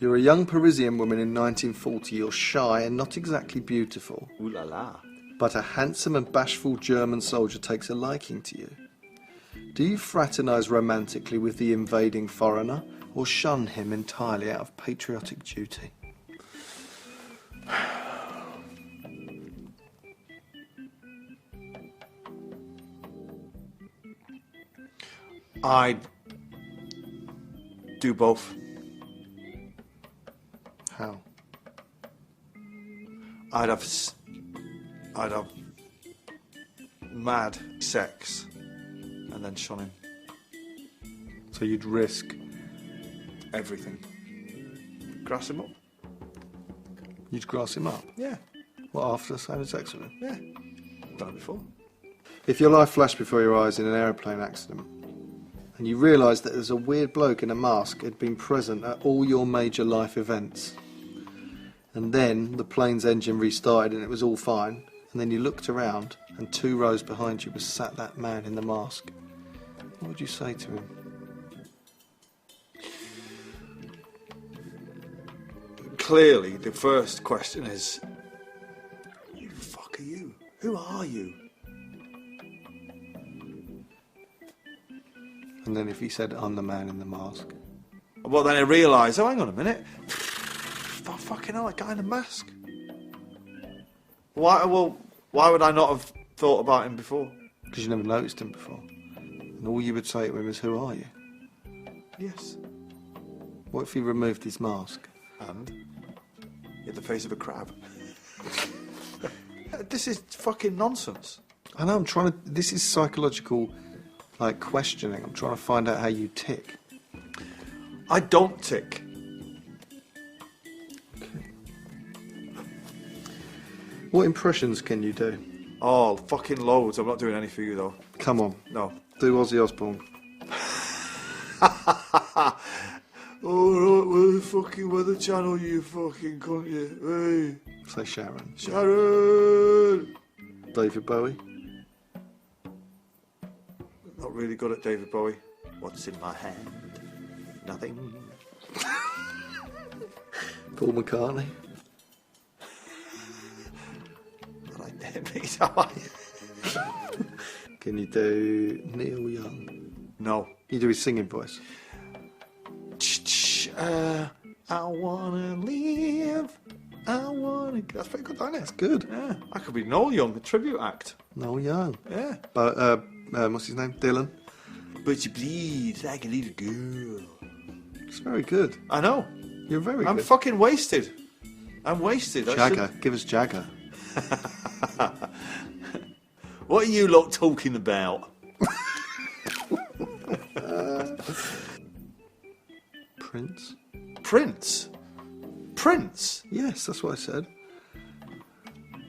You're a young Parisian woman in 1940. You're shy and not exactly beautiful. Ooh la la. But a handsome and bashful German soldier takes a liking to you. Do you fraternise romantically with the invading foreigner, or shun him entirely out of patriotic duty? I'd do both. How? I'd have mad sex and then shun him. So you'd risk... Everything. Grass him up. You'd grass him up? Yeah. What, after having sex with him? Yeah. Done it before. If your life flashed before your eyes in an aeroplane accident, and you realised that there's a weird bloke in a mask had been present at all your major life events, and then the plane's engine restarted and it was all fine, and then you looked around and 2 rows behind you was sat that man in the mask, what would you say to him? Clearly, the first question is, who the fuck are you? Who are you? And then if he said, I'm the man in the mask. Well, then I realised, oh, hang on a minute. Oh, fucking hell, that guy in the mask. Why would I not have thought about him before? Because you never noticed him before. And all you would say to him is, who are you? Yes. What if he removed his mask? And he had the face of a crab. This is fucking nonsense. I know, this is psychological, questioning. I'm trying to find out how you tick. I don't tick. What impressions can you do? Oh, fucking loads. I'm not doing any for you, though. Come on. No. Do Ozzy Osbourne. Oh, where the fucking Weather Channel, you fucking cunt, you. Hey. Say Sharon. Sharon! David Bowie. Not really good at David Bowie. What's in my hand? Nothing. Paul McCartney. Alright then, mate, how are you? Can you do Neil Young? No. You do his singing voice. I wanna live. I wanna. That's pretty good, isn't it? That's good. Yeah. I could be Noel Young, a tribute act. Neil Young. Yeah. But what's his name? Dylan. But you bleed like a little girl. It's very good. I know. You're very I'm good. fucking wasted. I'm wasted. Jagger. Give us Jagger. What are you lot talking about? Prince. Prince? Prince? Yes, that's what I said.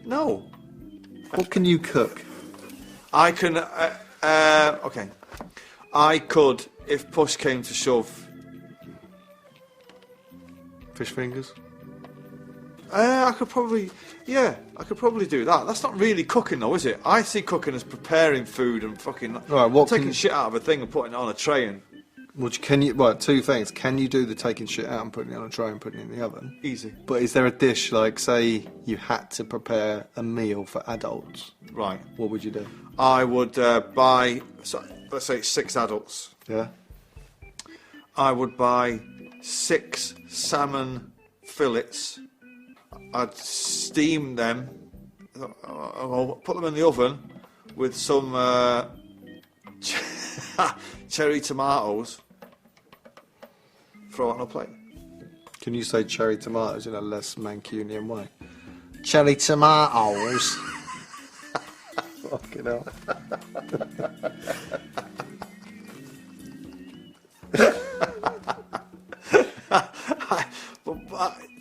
No. What can you cook? I can. Okay. I could, if push came to shove. Fish fingers? I could probably. Yeah, I could probably do that. That's not really cooking, though, is it? I see cooking as preparing food and fucking taking shit out of a thing and putting it on a tray and. Well, 2 things. Can you do the taking shit out and putting it on a tray and putting it in the oven? Easy. But is there a dish, say you had to prepare a meal for adults? Right. What would you do? I would buy, let's say 6 adults. Yeah? I would buy 6 salmon fillets. I'd steam them. I'll put them in the oven with some cherry tomatoes. Throw it on a plate. Can you say cherry tomatoes in a less Mancunian way? Cherry tomatoes. Fucking hell.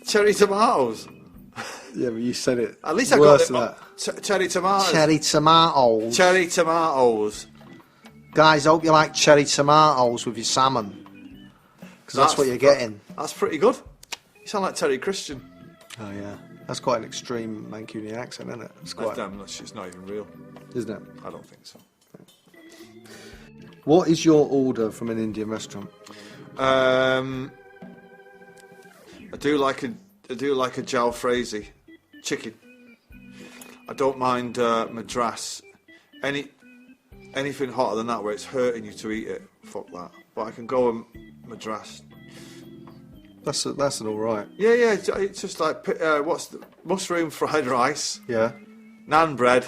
Cherry tomatoes. Yeah, but you said it. At least I worse got it. than that. Cherry tomatoes. Cherry tomatoes. Cherry tomatoes. Guys, I hope you like cherry tomatoes with your salmon. Because that's what you're getting. That's pretty good. You sound like Terry Christian. Oh, yeah. That's quite an extreme Mancunian accent, isn't it? It's quite... That's just not even real. Isn't it? I don't think so. What is your order from an Indian restaurant? I do like a jalfrezi chicken. I don't mind madras. Anything hotter than that where it's hurting you to eat it, fuck that. But I can go a madras. That's an all right. Yeah, it's just like what's the mushroom fried rice? Yeah. Naan bread,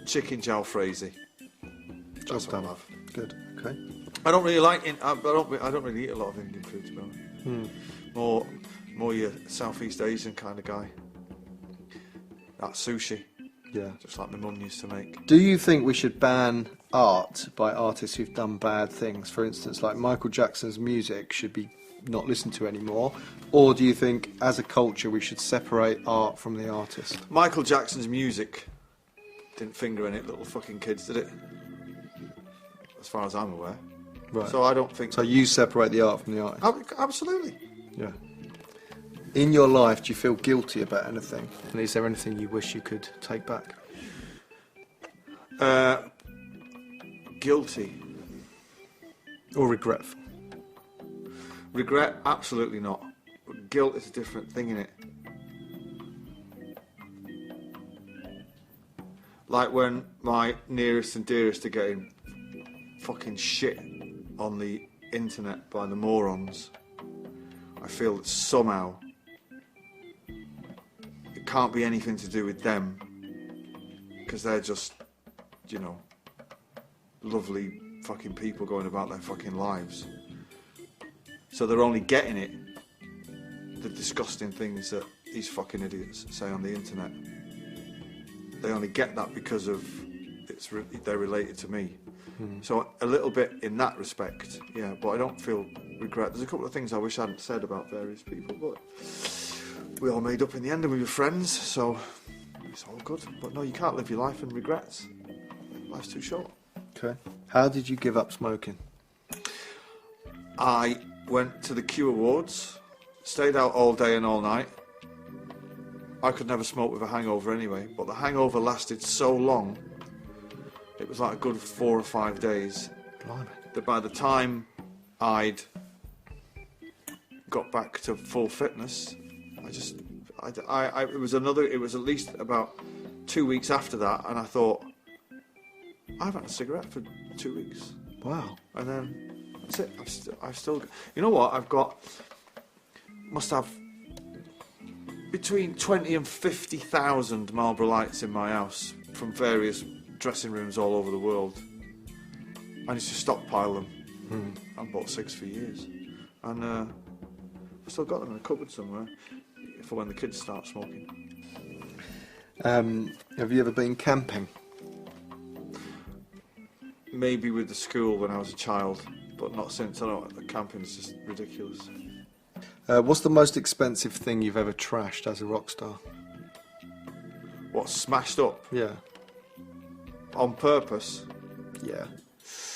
chicken jalfrezi. That's what I love. Good. Okay. I don't really like. I don't really eat a lot of Indian food, to be honest. More your Southeast Asian kind of guy. That sushi. Yeah. Just like my mum used to make. Do you think we should ban art by artists who've done bad things? For instance, like Michael Jackson's music should be not listened to anymore? Or do you think, as a culture, we should separate art from the artist? Michael Jackson's music didn't finger any little fucking kids, did it? As far as I'm aware. Right. So I don't think... So you separate the art from the artist? Absolutely. Yeah. In your life, do you feel guilty about anything? And is there anything you wish you could take back? Guilty. Or regretful? Regret? Absolutely not. But guilt is a different thing, innit? Like when my nearest and dearest are getting fucking shit on the internet by the morons, I feel that somehow it can't be anything to do with them, because they're just, you know, lovely fucking people going about their fucking lives. So they're only getting it, the disgusting things that these fucking idiots say on the internet. They only get that because of they're related to me. So a little bit in that respect, yeah, but I don't feel regret. There's a couple of things I wish I hadn't said about various people, but we all made up in the end and we were friends, so it's all good. But no, you can't live your life in regrets. Life's too short. Okay. How did you give up smoking? I went to the Q Awards, stayed out all day and all night. I could never smoke with a hangover anyway, but the hangover lasted so long, it was like a good 4 or 5 days. Blimey. That by the time I'd got back to full fitness, it was at least about 2 weeks after that, and I thought, I haven't had a cigarette for 2 weeks. Wow. And then that's it. I've still, you know what? Must have between 20 and 50,000 Marlboro Lights in my house from various dressing rooms all over the world. I used to stockpile them. I bought 6 for years, and I've still got them in a cupboard somewhere for when the kids start smoking. Have you ever been camping? Maybe with the school when I was a child, but not since. I don't. The camping is just ridiculous. What's the most expensive thing you've ever trashed as a rock star? What, smashed up? Yeah. On purpose? Yeah.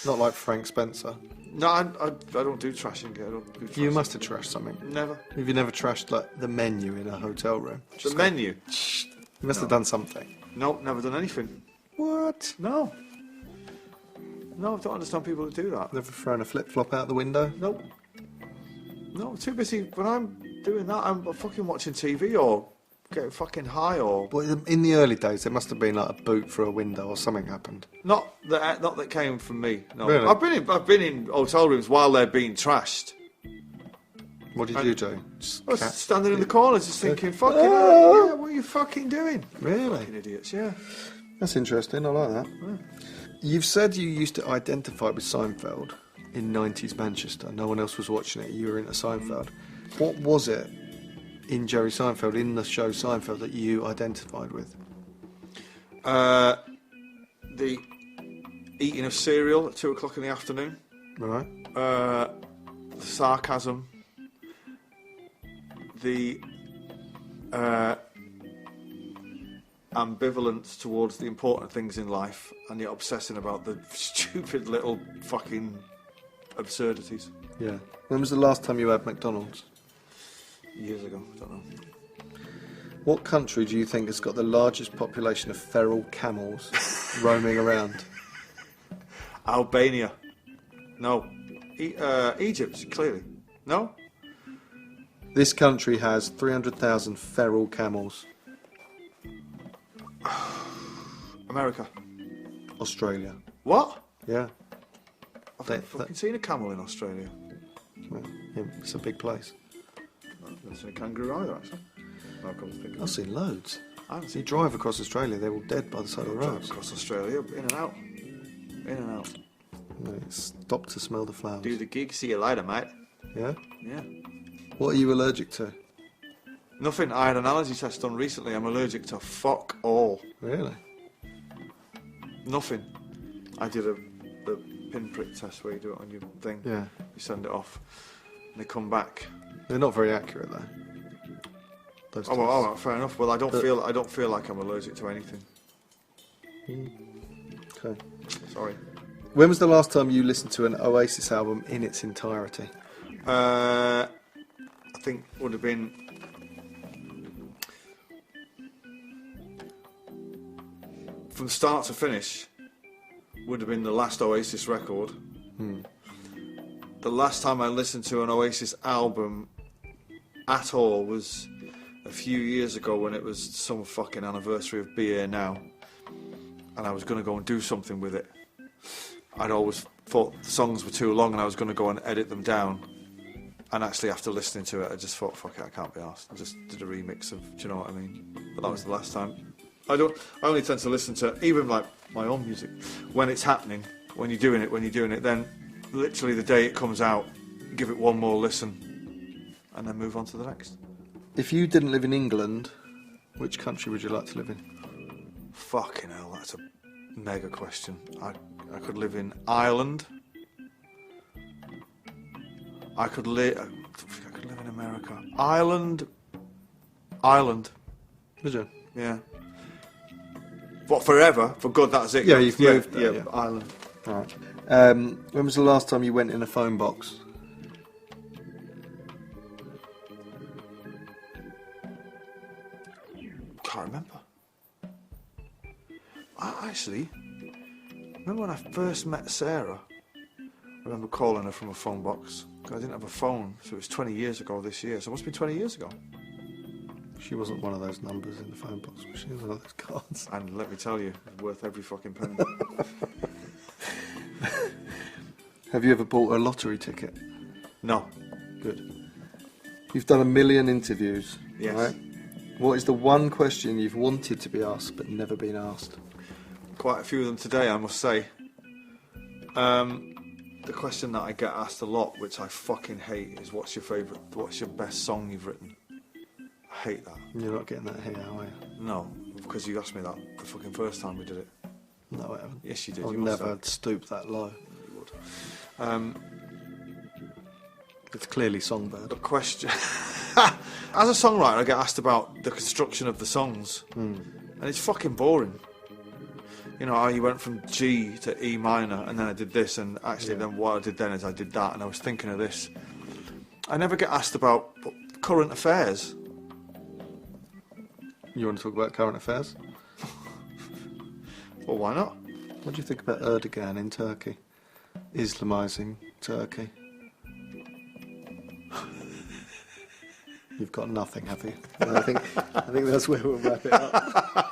Not like Frank Spencer. No, I don't do trashing. I don't do trashing. You must have trashed something. Never. Have you never trashed like the menu in a hotel room? The menu? You must have done something. Nope, never done anything. What? No. No, I don't understand people that do that. Never thrown a flip-flop out the window? Nope. No, I'm too busy. When I'm doing that, I'm fucking watching TV or getting fucking high or... Well, in the early days, there must have been like a boot through a window or something happened. Not that came from me. No. Really? I've been in hotel rooms while they're being trashed. What did you do? I was standing in the corners just thinking, fucking hell, yeah, what are you fucking doing? Really? Fucking idiots, yeah. That's interesting, I like that. Yeah. You've said you used to identify with Seinfeld in 90s Manchester. No one else was watching it, you were into Seinfeld. What was it in Jerry Seinfeld, in the show Seinfeld, that you identified with? The eating of cereal at 2 o'clock in the afternoon. Right. The sarcasm. The ambivalence towards the important things in life, and yet obsessing about the stupid little fucking absurdities. Yeah. When was the last time you had McDonald's? Years ago, I don't know. What country do you think has got the largest population of feral camels roaming around? Albania. No. Egypt, clearly. No? This country has 300,000 feral camels. America. Australia. What? Yeah. I've never fucking seen a camel in Australia. Well, yeah, it's a big place. I've never seen a kangaroo either, actually. No, come to think of I've it. seen loads. I haven't You seen drive across Australia, they're all dead by the side of the drive roads. across Australia, in and out. In and out. No, stop to smell the flowers. Do the gig, see you later, mate. Yeah? Yeah. What are you allergic to? Nothing. I had an allergy test done recently. I'm allergic to fuck all. Really? Nothing. I did a pinprick test where you do it on your thing. Yeah. You send it off, and they come back. They're not very accurate though. Those Oh, tests. well, fair enough. Well, I don't feel like I'm allergic to anything. Okay. Sorry. When was the last time you listened to an Oasis album in its entirety? I think would have been from start to finish. Would have been the last Oasis record. The last time I listened to an Oasis album at all was a few years ago when it was some fucking anniversary of Be Here Now, and I was going to go and do something with it. I'd always thought the songs were too long and I was going to go and edit them down, and actually after listening to it I just thought, fuck it, I can't be arsed. I just did a remix of, do you know what I mean? But that was the last time. I only tend to listen to, even like my own music, when it's happening, when you're doing it, then literally the day it comes out, give it one more listen, and then move on to the next. If you didn't live in England, which country would you like to live in? Fucking hell, that's a mega question. I could live in Ireland. I could live in America. Ireland. Would you? Yeah. What, forever? For good, that's it? Yeah, you've moved there, yeah, yeah. Ireland. Alright. When was the last time you went in a phone box? Can't remember. I actually remember when I first met Sarah. I remember calling her from a phone box because I didn't have a phone, so it was 20 years ago this year. So it must have been 20 years ago. She wasn't one of those numbers in the phone box, was she? One of those cards. And let me tell you, it's worth every fucking penny. Have you ever bought a lottery ticket? No. Good. You've done 1 million interviews. Yes. Right? What is the one question you've wanted to be asked but never been asked? Quite a few of them today, I must say. The question that I get asked a lot, which I fucking hate, is what's your best song you've written? I hate that. You're not getting that here, are you? No, because you asked me that the fucking first time we did it. No, I haven't. Yes, you did. I've You must never have. stooped that low. You would. It's clearly Songbird. The question... As a songwriter, I get asked about the construction of the songs. And it's fucking boring. You know, how you went from G to E minor, and then I did this, and actually then what I did then is I did that, and I was thinking of this. I never get asked about current affairs. You want to talk about current affairs? Well, why not? What do you think about Erdogan in Turkey? Islamising Turkey? You've got nothing, have you? I think that's where we'll wrap it up.